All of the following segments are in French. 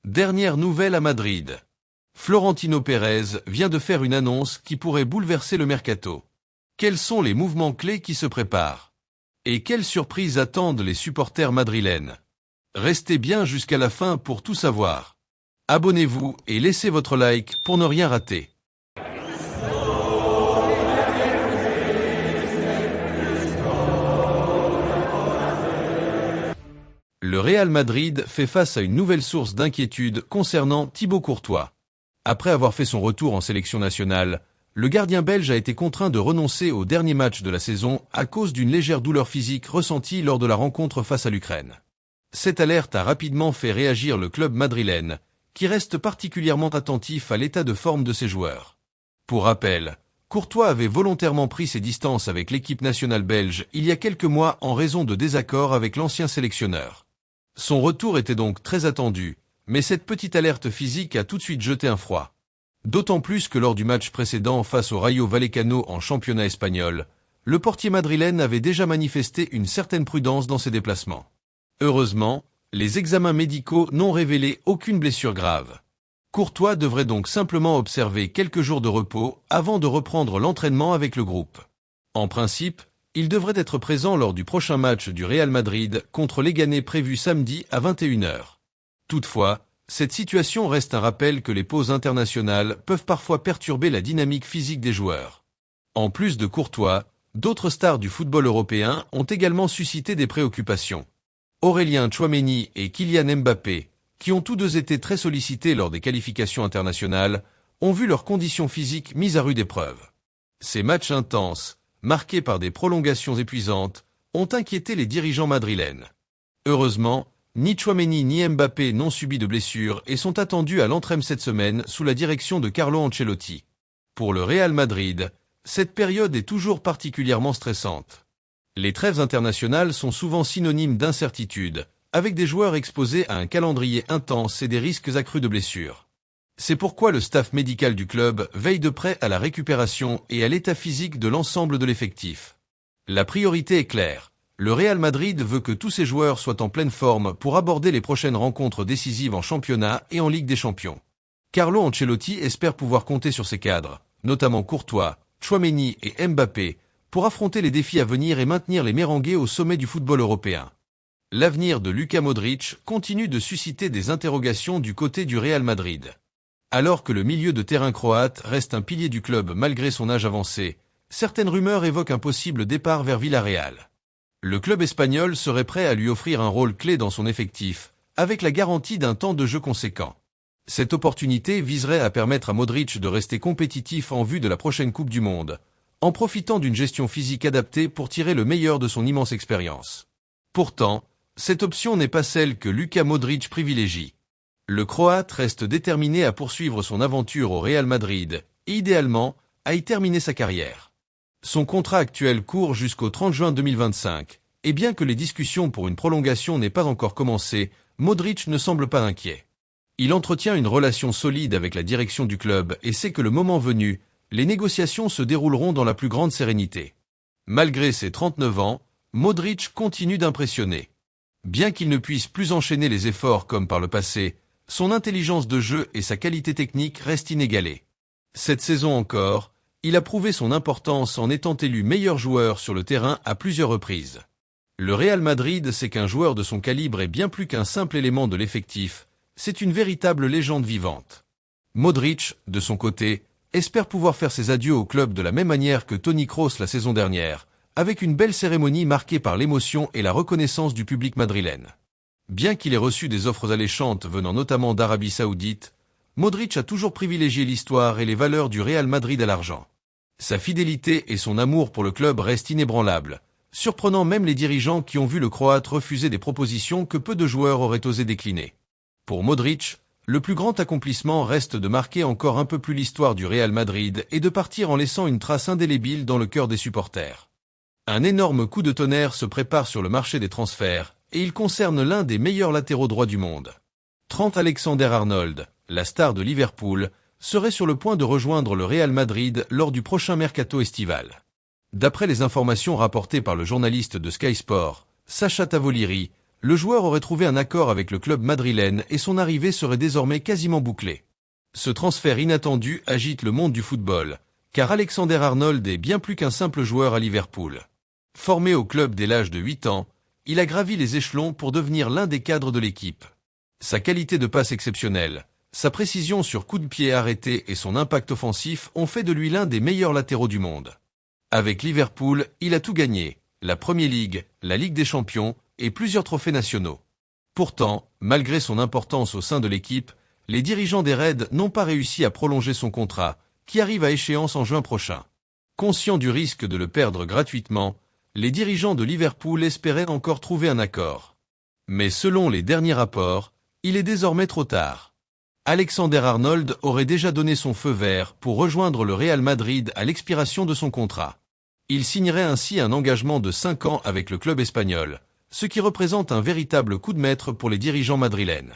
Dernière nouvelle à Madrid. Florentino Pérez vient de faire une annonce qui pourrait bouleverser le mercato. Quels sont les mouvements clés qui se préparent? Et quelles surprises attendent les supporters madrilènes? Restez bien jusqu'à la fin pour tout savoir. Abonnez-vous et laissez votre like pour ne rien rater. Le Real Madrid fait face à une nouvelle source d'inquiétude concernant Thibaut Courtois. Après avoir fait son retour en sélection nationale, le gardien belge a été contraint de renoncer au dernier match de la saison à cause d'une légère douleur physique ressentie lors de la rencontre face à l'Ukraine. Cette alerte a rapidement fait réagir le club madrilène, qui reste particulièrement attentif à l'état de forme de ses joueurs. Pour rappel, Courtois avait volontairement pris ses distances avec l'équipe nationale belge il y a quelques mois en raison de désaccords avec l'ancien sélectionneur. Son retour était donc très attendu, mais cette petite alerte physique a tout de suite jeté un froid. D'autant plus que lors du match précédent face au Rayo Vallecano en championnat espagnol, le portier madrilène avait déjà manifesté une certaine prudence dans ses déplacements. Heureusement, les examens médicaux n'ont révélé aucune blessure grave. Courtois devrait donc simplement observer quelques jours de repos avant de reprendre l'entraînement avec le groupe. En principe, il devrait être présent lors du prochain match du Real Madrid contre l'Leganés prévu samedi à 21h. Toutefois, cette situation reste un rappel que les pauses internationales peuvent parfois perturber la dynamique physique des joueurs. En plus de Courtois, d'autres stars du football européen ont également suscité des préoccupations. Aurélien Tchouaméni et Kylian Mbappé, qui ont tous deux été très sollicités lors des qualifications internationales, ont vu leurs conditions physiques mises à rude épreuve. Ces matchs intenses, marqués par des prolongations épuisantes, ont inquiété les dirigeants madrilènes. Heureusement, ni Tchouaméni ni Mbappé n'ont subi de blessures et sont attendus à l'Entraîne cette semaine sous la direction de Carlo Ancelotti. Pour le Real Madrid, cette période est toujours particulièrement stressante. Les trêves internationales sont souvent synonymes d'incertitude, avec des joueurs exposés à un calendrier intense et des risques accrus de blessures. C'est pourquoi le staff médical du club veille de près à la récupération et à l'état physique de l'ensemble de l'effectif. La priorité est claire. Le Real Madrid veut que tous ses joueurs soient en pleine forme pour aborder les prochaines rencontres décisives en championnat et en Ligue des Champions. Carlo Ancelotti espère pouvoir compter sur ses cadres, notamment Courtois, Tchouaméni et Mbappé, pour affronter les défis à venir et maintenir les Merengues au sommet du football européen. L'avenir de Luka Modric continue de susciter des interrogations du côté du Real Madrid. Alors que le milieu de terrain croate reste un pilier du club malgré son âge avancé, certaines rumeurs évoquent un possible départ vers Villarreal. Le club espagnol serait prêt à lui offrir un rôle clé dans son effectif, avec la garantie d'un temps de jeu conséquent. Cette opportunité viserait à permettre à Modric de rester compétitif en vue de la prochaine Coupe du Monde, en profitant d'une gestion physique adaptée pour tirer le meilleur de son immense expérience. Pourtant, cette option n'est pas celle que Luka Modric privilégie. Le Croate reste déterminé à poursuivre son aventure au Real Madrid et idéalement à y terminer sa carrière. Son contrat actuel court jusqu'au 30 juin 2025, et bien que les discussions pour une prolongation n'aient pas encore commencé, Modric ne semble pas inquiet. Il entretient une relation solide avec la direction du club et sait que le moment venu, les négociations se dérouleront dans la plus grande sérénité. Malgré ses 39 ans, Modric continue d'impressionner. Bien qu'il ne puisse plus enchaîner les efforts comme par le passé, son intelligence de jeu et sa qualité technique restent inégalées. Cette saison encore, il a prouvé son importance en étant élu meilleur joueur sur le terrain à plusieurs reprises. Le Real Madrid sait qu'un joueur de son calibre est bien plus qu'un simple élément de l'effectif, c'est une véritable légende vivante. Modric, de son côté, espère pouvoir faire ses adieux au club de la même manière que Toni Kroos la saison dernière, avec une belle cérémonie marquée par l'émotion et la reconnaissance du public madrilène. Bien qu'il ait reçu des offres alléchantes venant notamment d'Arabie Saoudite, Modric a toujours privilégié l'histoire et les valeurs du Real Madrid à l'argent. Sa fidélité et son amour pour le club restent inébranlables, surprenant même les dirigeants qui ont vu le Croate refuser des propositions que peu de joueurs auraient osé décliner. Pour Modric, le plus grand accomplissement reste de marquer encore un peu plus l'histoire du Real Madrid et de partir en laissant une trace indélébile dans le cœur des supporters. Un énorme coup de tonnerre se prépare sur le marché des transferts, et il concerne l'un des meilleurs latéraux droits du monde. Trent Alexander-Arnold, la star de Liverpool, serait sur le point de rejoindre le Real Madrid lors du prochain mercato estival. D'après les informations rapportées par le journaliste de Sky Sport, Sacha Tavolieri, le joueur aurait trouvé un accord avec le club madrilène et son arrivée serait désormais quasiment bouclée. Ce transfert inattendu agite le monde du football, car Alexander Arnold est bien plus qu'un simple joueur à Liverpool. Formé au club dès l'âge de 8 ans, il a gravi les échelons pour devenir l'un des cadres de l'équipe. Sa qualité de passe exceptionnelle, sa précision sur coup de pied arrêté et son impact offensif ont fait de lui l'un des meilleurs latéraux du monde. Avec Liverpool, il a tout gagné, la Premier League, la Ligue des Champions et plusieurs trophées nationaux. Pourtant, malgré son importance au sein de l'équipe, les dirigeants des Reds n'ont pas réussi à prolonger son contrat, qui arrive à échéance en juin prochain. Conscients du risque de le perdre gratuitement, les dirigeants de Liverpool espéraient encore trouver un accord. Mais selon les derniers rapports, il est désormais trop tard. Alexander Arnold aurait déjà donné son feu vert pour rejoindre le Real Madrid à l'expiration de son contrat. Il signerait ainsi un engagement de 5 ans avec le club espagnol, ce qui représente un véritable coup de maître pour les dirigeants madrilènes.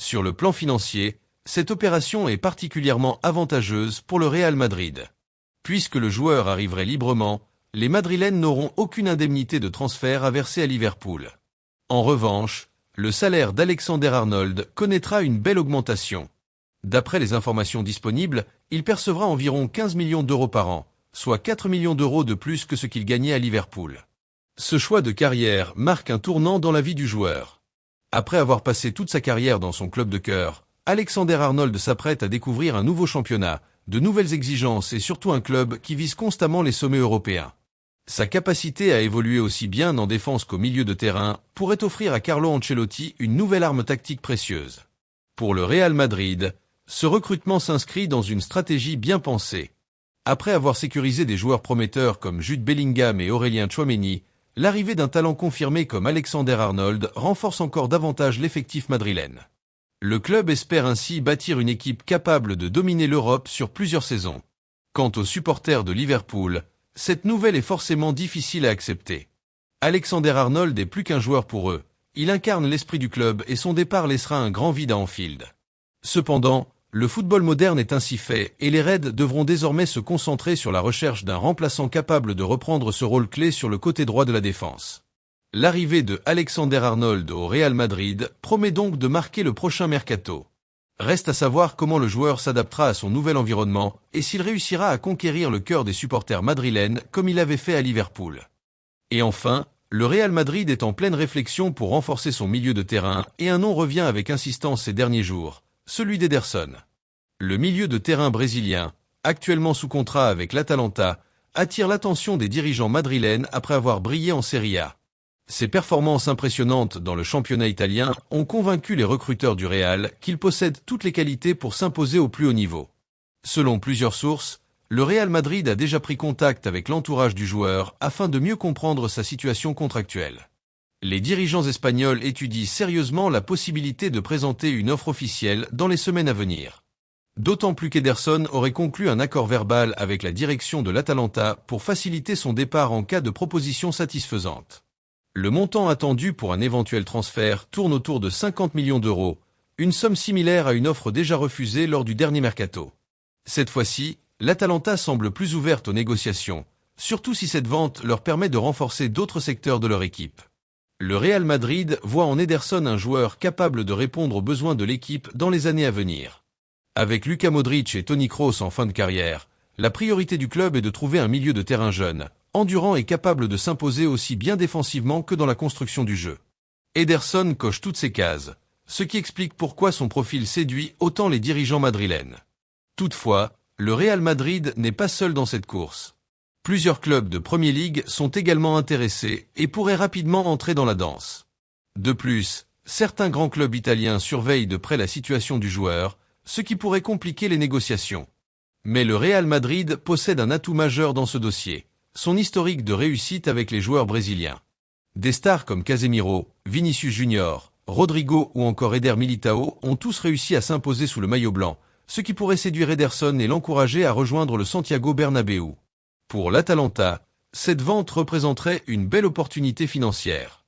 Sur le plan financier, cette opération est particulièrement avantageuse pour le Real Madrid. Puisque le joueur arriverait librement, les Madrilènes n'auront aucune indemnité de transfert à verser à Liverpool. En revanche, le salaire d'Alexander Arnold connaîtra une belle augmentation. D'après les informations disponibles, il percevra environ 15 millions d'euros par an, soit 4 millions d'euros de plus que ce qu'il gagnait à Liverpool. Ce choix de carrière marque un tournant dans la vie du joueur. Après avoir passé toute sa carrière dans son club de cœur, Alexander Arnold s'apprête à découvrir un nouveau championnat, de nouvelles exigences et surtout un club qui vise constamment les sommets européens. Sa capacité à évoluer aussi bien en défense qu'au milieu de terrain pourrait offrir à Carlo Ancelotti une nouvelle arme tactique précieuse. Pour le Real Madrid, ce recrutement s'inscrit dans une stratégie bien pensée. Après avoir sécurisé des joueurs prometteurs comme Jude Bellingham et Aurélien Tchouaméni, l'arrivée d'un talent confirmé comme Alexander Arnold renforce encore davantage l'effectif madrilène. Le club espère ainsi bâtir une équipe capable de dominer l'Europe sur plusieurs saisons. Quant aux supporters de Liverpool, cette nouvelle est forcément difficile à accepter. Alexander Arnold est plus qu'un joueur pour eux, il incarne l'esprit du club et son départ laissera un grand vide à Anfield. Cependant, le football moderne est ainsi fait et les Reds devront désormais se concentrer sur la recherche d'un remplaçant capable de reprendre ce rôle clé sur le côté droit de la défense. L'arrivée de Alexander Arnold au Real Madrid promet donc de marquer le prochain mercato. Reste à savoir comment le joueur s'adaptera à son nouvel environnement et s'il réussira à conquérir le cœur des supporters madrilènes comme il l'avait fait à Liverpool. Et enfin, le Real Madrid est en pleine réflexion pour renforcer son milieu de terrain et un nom revient avec insistance ces derniers jours, celui d'Ederson. Le milieu de terrain brésilien, actuellement sous contrat avec l'Atalanta, attire l'attention des dirigeants madrilènes après avoir brillé en Serie A. Ses performances impressionnantes dans le championnat italien ont convaincu les recruteurs du Real qu'il possède toutes les qualités pour s'imposer au plus haut niveau. Selon plusieurs sources, le Real Madrid a déjà pris contact avec l'entourage du joueur afin de mieux comprendre sa situation contractuelle. Les dirigeants espagnols étudient sérieusement la possibilité de présenter une offre officielle dans les semaines à venir. D'autant plus qu'Ederson aurait conclu un accord verbal avec la direction de l'Atalanta pour faciliter son départ en cas de proposition satisfaisante. Le montant attendu pour un éventuel transfert tourne autour de 50 millions d'euros, une somme similaire à une offre déjà refusée lors du dernier mercato. Cette fois-ci, l'Atalanta semble plus ouverte aux négociations, surtout si cette vente leur permet de renforcer d'autres secteurs de leur équipe. Le Real Madrid voit en Ederson un joueur capable de répondre aux besoins de l'équipe dans les années à venir. Avec Luka Modric et Toni Kroos en fin de carrière, la priorité du club est de trouver un milieu de terrain jeune, endurant et capable de s'imposer aussi bien défensivement que dans la construction du jeu. Ederson coche toutes ces cases, ce qui explique pourquoi son profil séduit autant les dirigeants madrilènes. Toutefois, le Real Madrid n'est pas seul dans cette course. Plusieurs clubs de Premier League sont également intéressés et pourraient rapidement entrer dans la danse. De plus, certains grands clubs italiens surveillent de près la situation du joueur, ce qui pourrait compliquer les négociations. Mais le Real Madrid possède un atout majeur dans ce dossier, son historique de réussite avec les joueurs brésiliens. Des stars comme Casemiro, Vinicius Junior, Rodrigo ou encore Eder Militao ont tous réussi à s'imposer sous le maillot blanc, ce qui pourrait séduire Ederson et l'encourager à rejoindre le Santiago Bernabéu. Pour l'Atalanta, cette vente représenterait une belle opportunité financière.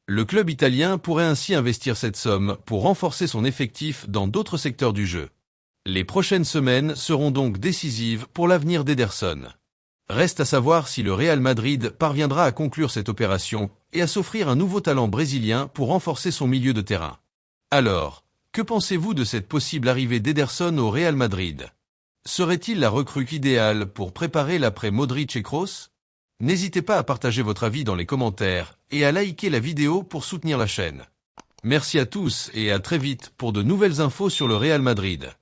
Le club italien pourrait ainsi investir cette somme pour renforcer son effectif dans d'autres secteurs du jeu. Les prochaines semaines seront donc décisives pour l'avenir d'Ederson. Reste à savoir si le Real Madrid parviendra à conclure cette opération et à s'offrir un nouveau talent brésilien pour renforcer son milieu de terrain. Alors, que pensez-vous de cette possible arrivée d'Ederson au Real Madrid? Serait-il la recrue idéale pour préparer l'après Modric et Kroos? N'hésitez pas à partager votre avis dans les commentaires et à liker la vidéo pour soutenir la chaîne. Merci à tous et à très vite pour de nouvelles infos sur le Real Madrid.